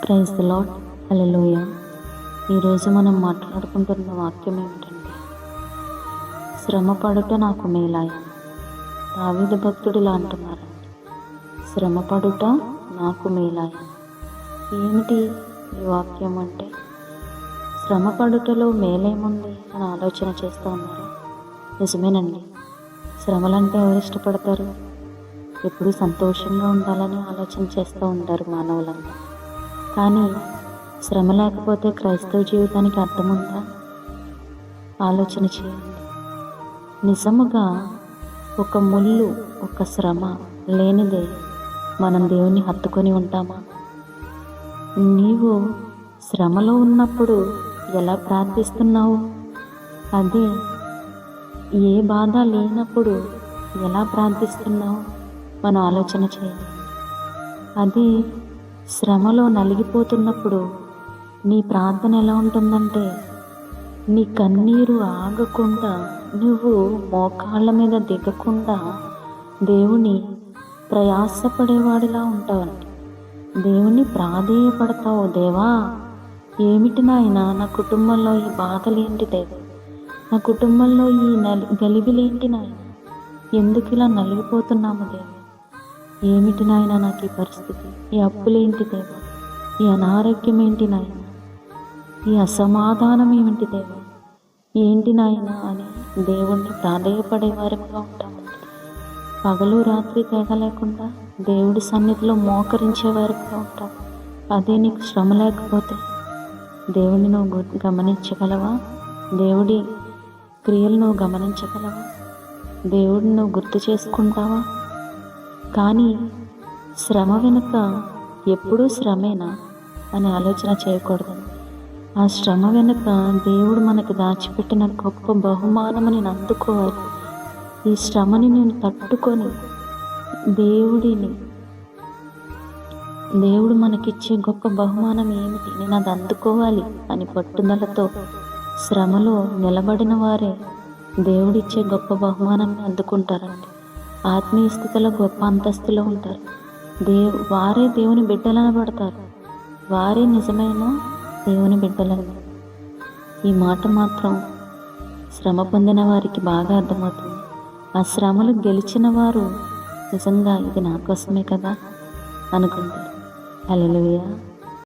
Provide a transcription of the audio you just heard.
Praise the lord. హల్లెలూయా. ఈరోజు మనం మాట్లాడుకుంటున్న వాక్యం ఏమిటంటే, శ్రమ పడుట నాకు మేలాయ. దావీదు భక్తుడు ఇలా అంటున్నారండి, శ్రమ పడుట నాకు మేలాయ. ఏమిటి ఈ వాక్యం అంటే, శ్రమ పడుటలో మేలేముంది అని ఆలోచన చేస్తూ ఉన్నారు. నిజమేనండి, శ్రమలంటే ఎవరు ఇష్టపడతారు? ఎప్పుడు సంతోషంగా ఉండాలని ఆలోచన చేస్తూ ఉంటారు మానవులంతా. కానీ శ్రమ లేకపోతే క్రైస్తవ జీవితానికి అర్థం ఉందా? ఆలోచన చేయండి. నిజముగా ఒక ముళ్ళు, ఒక శ్రమ లేనిదే మనం దేవుణ్ణి హత్తుకొని ఉంటామా? నీవు శ్రమలో ఉన్నప్పుడు ఎలా ప్రార్థిస్తున్నావు? అదే ఏ బాధ లేనప్పుడు ఎలా ప్రార్థిస్తున్నావు? మనం ఆలోచన చేయాలి. అదే శ్రమలో నలిగిపోతున్నప్పుడు నీ ప్రార్థన ఎలా ఉంటుందంటే, నీ కన్నీరు ఆగకుండా, నువ్వు మోకాళ్ళ మీద దిగకుండా దేవుని ప్రయాసపడేవాడిలా ఉంటావండి. దేవుని ప్రాధేయపడతావు. దేవా, ఏమిటి నాయనా నా కుటుంబంలో ఈ బాధలేంటి దేవా, నా కుటుంబంలో ఈ గలిబిలేంటి నాయన, ఎందుకు ఇలా నలిగిపోతున్నాము దేవా, ఏమిటి నాయన నాకు ఈ పరిస్థితి, ఈ అప్పులేంటి దేవా, ఈ అనారోగ్యం ఏంటి నాయన, ఈ అసమాధానం ఏమిటి దేవా, ఏంటి నాయన అని దేవుణ్ణి ప్రాధేయపడే వారిగా ఉంటామండి. పగలు రాత్రి తేడా లేకుండా దేవుడి సన్నిధిలో మోకరించే వారిగా ఉంటాం. అదే నీకు శ్రమ లేకపోతే దేవుడిని నువ్వు గమనించగలవా? దేవుడి క్రియలు నువ్వు గమనించగలవా? దేవుడిని నువ్వు గుర్తు చేసుకుంటావా? కానీ శ్రమ వెనుక ఎప్పుడూ శ్రమేనా అని ఆలోచన చేయకూడదు. ఆ శ్రమ వెనుక దేవుడు మనకు దాచిపెట్టిన గొప్ప బహుమానము నేను అందుకోవాలి. ఈ శ్రమని నేను తట్టుకొని దేవుడు మనకిచ్చే గొప్ప బహుమానం ఏమిటి, నేను అది అందుకోవాలి అని పట్టుదలతో శ్రమలో నిలబడిన వారే దేవుడిచ్చే గొప్ప బహుమానాన్ని అందుకుంటారండి. ఆత్మీయ స్థితిలో గొప్ప అంతస్తులో ఉంటారు. వారే దేవుని బిడ్డలను పడతారు. వారే నిజమైన దేవుని బిడ్డలను. ఈ మాట మాత్రం శ్రమ పొందిన వారికి బాగా అర్థమవుతుంది. ఆ శ్రమలు గెలిచిన వారు నిజంగా ఇది నా కోసమే కదా అనుకుంటారు. హల్లెలూయా.